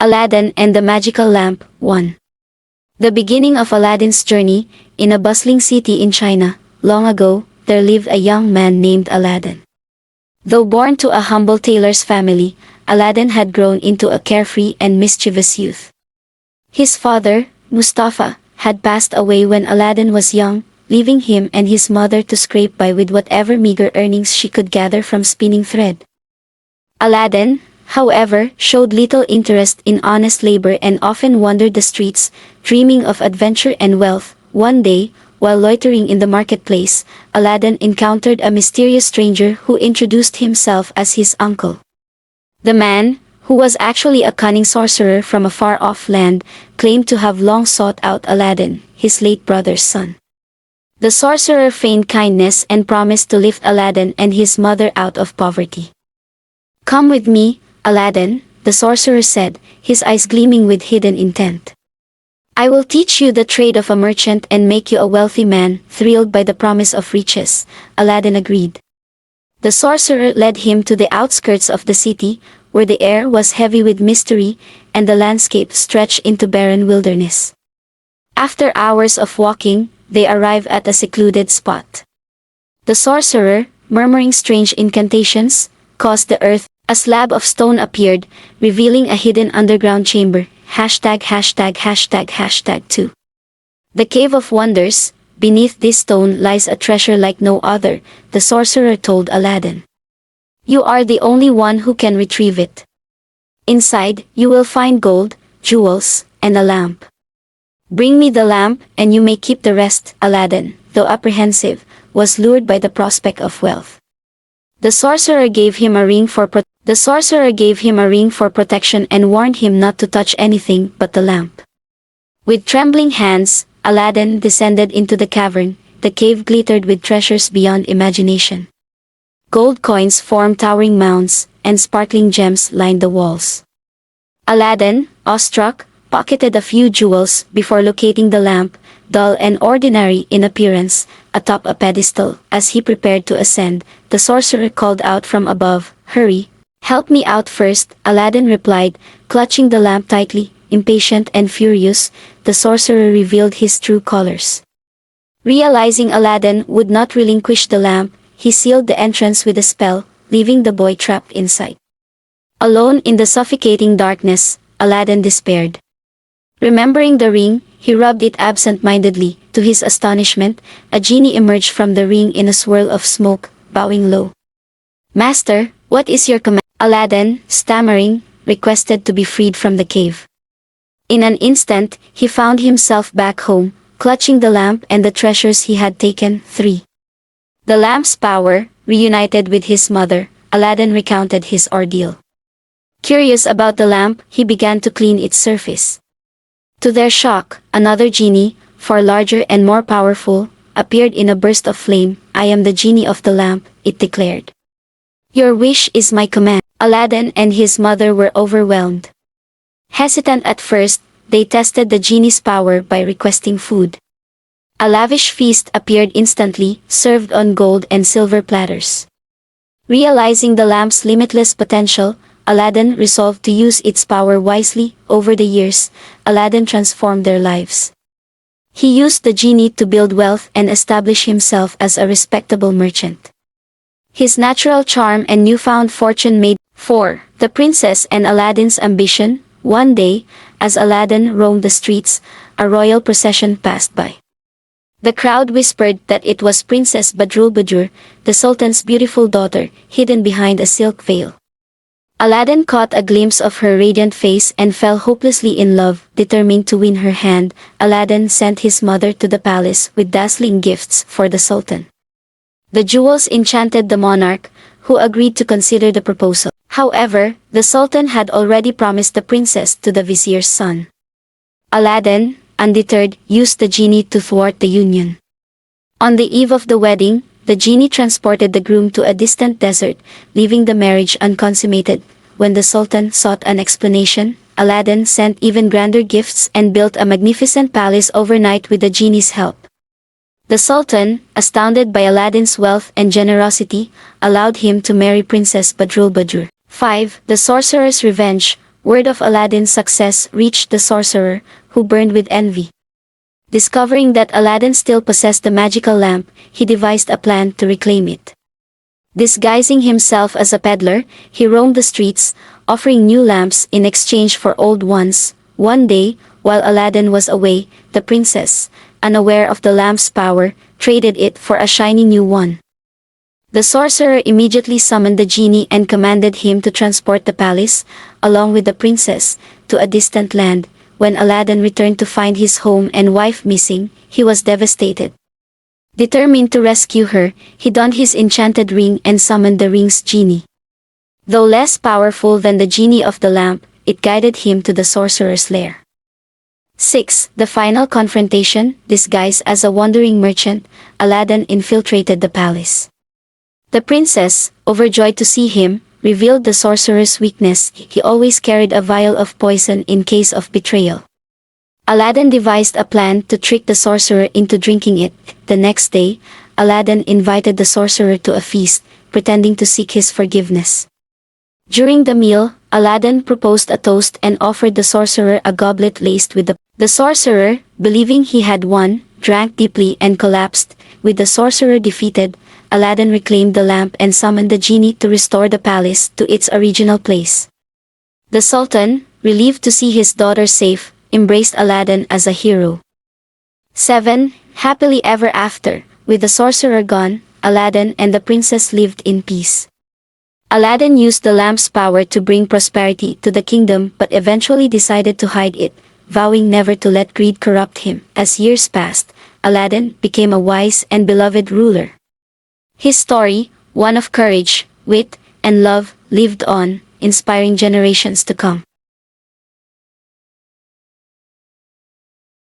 Aladdin and the Magical Lamp 1. The beginning of Aladdin's journey. In a bustling city in China, long ago, there lived a young man named Aladdin. Though born to a humble tailor's family, Aladdin had grown into a carefree and mischievous youth. His father, Mustafa, had passed away when Aladdin was young, leaving him and his mother to scrape by with whatever meager earnings she could gather from spinning thread. Aladdin, however, showed little interest in honest labor and often wandered the streets, dreaming of adventure and wealth. One day, while loitering in the marketplace, Aladdin encountered a mysterious stranger who introduced himself as his uncle. The man, who was actually a cunning sorcerer from a far-off land, claimed to have long sought out Aladdin, his late brother's son. The sorcerer feigned kindness and promised to lift Aladdin and his mother out of poverty. "Come with me, Aladdin," the sorcerer said, his eyes gleaming with hidden intent. "I will teach you the trade of a merchant and make you a wealthy man." Thrilled by the promise of riches, Aladdin agreed. The sorcerer led him to the outskirts of the city, where the air was heavy with mystery, and the landscape stretched into barren wilderness. After hours of walking, they arrived at a secluded spot. The sorcerer, murmuring strange incantations, caused the earth. A slab of stone appeared, revealing a hidden underground chamber. ####2. The Cave of Wonders. Beneath this stone lies a treasure like no other, the sorcerer told Aladdin. You are the only one who can retrieve it. Inside, you will find gold, jewels, and a lamp. Bring me the lamp, and you may keep the rest. Aladdin, though apprehensive, was lured by the prospect of wealth. The sorcerer gave him a ring for protection and warned him not to touch anything but the lamp. With trembling hands, Aladdin descended into the cavern. The cave glittered with treasures beyond imagination. Gold coins formed towering mounds, and sparkling gems lined the walls. Aladdin, awestruck, pocketed a few jewels before locating the lamp, dull and ordinary in appearance, atop a pedestal. As he prepared to ascend, the sorcerer called out from above, "Hurry! Help me out first," Aladdin replied, clutching the lamp tightly. Impatient and furious, the sorcerer revealed his true colors. Realizing Aladdin would not relinquish the lamp, he sealed the entrance with a spell, leaving the boy trapped inside. Alone in the suffocating darkness, Aladdin despaired. Remembering the ring, he rubbed it absent-mindedly. To his astonishment, a genie emerged from the ring in a swirl of smoke, bowing low. "Master, what is your command?" Aladdin, stammering, requested to be freed from the cave. In an instant, he found himself back home, clutching the lamp and the treasures he had taken. 3. The lamp's power. Reunited with his mother, Aladdin recounted his ordeal. Curious about the lamp, he began to clean its surface. To their shock, another genie, far larger and more powerful, appeared in a burst of flame. "I am the genie of the lamp," it declared. "Your wish is my command." Aladdin and his mother were overwhelmed. Hesitant at first, they tested the genie's power by requesting food. A lavish feast appeared instantly, served on gold and silver platters. Realizing the lamp's limitless potential, Aladdin resolved to use its power wisely. Over the years, Aladdin transformed their lives. He used the genie to build wealth and establish himself as a respectable merchant. His natural charm and newfound fortune made. 4. The princess and Aladdin's ambition. One day, as Aladdin roamed the streets, a royal procession passed by. The crowd whispered that it was Princess Badrulbudur, the Sultan's beautiful daughter, hidden behind a silk veil. Aladdin caught a glimpse of her radiant face and fell hopelessly in love. Determined to win her hand, Aladdin sent his mother to the palace with dazzling gifts for the Sultan. The jewels enchanted the monarch, who agreed to consider the proposal. However, the Sultan had already promised the princess to the vizier's son. Aladdin, undeterred, used the genie to thwart the union. On the eve of the wedding, the genie transported the groom to a distant desert, leaving the marriage unconsummated. When the Sultan sought an explanation, Aladdin sent even grander gifts and built a magnificent palace overnight with the genie's help. The Sultan, astounded by Aladdin's wealth and generosity, allowed him to marry Princess Badrulbudur. 5. The Sorcerer's Revenge. word of Aladdin's success reached the sorcerer, who burned with envy. Discovering that Aladdin still possessed the magical lamp, he devised a plan to reclaim it. Disguising himself as a peddler, he roamed the streets, offering new lamps in exchange for old ones. One day, while Aladdin was away, the princess, unaware of the lamp's power, traded it for a shiny new one. The sorcerer immediately summoned the genie and commanded him to transport the palace, along with the princess, to a distant land. When Aladdin returned to find his home and wife missing, he was devastated. Determined to rescue her, he donned his enchanted ring and summoned the ring's genie. Though less powerful than the genie of the lamp, it guided him to the sorcerer's lair. 6. The final confrontation. Disguised as a wandering merchant, Aladdin infiltrated the palace. The princess, overjoyed to see him, revealed the sorcerer's weakness. He always carried a vial of poison in case of betrayal. Aladdin devised a plan to trick the sorcerer into drinking it. The next day, Aladdin invited the sorcerer to a feast, pretending to seek his forgiveness. During the meal, Aladdin proposed a toast and offered the sorcerer a goblet laced with the sorcerer, believing he had won, drank deeply and collapsed. With the sorcerer defeated, Aladdin reclaimed the lamp and summoned the genie to restore the palace to its original place. The Sultan, relieved to see his daughter safe, embraced Aladdin as a hero. 7. Happily ever after. With the sorcerer gone, Aladdin and the princess lived in peace. Aladdin used the lamp's power to bring prosperity to the kingdom but eventually decided to hide it, vowing never to let greed corrupt him. As years passed, Aladdin became a wise and beloved ruler. His story, one of courage, wit, and love, lived on, inspiring generations to come.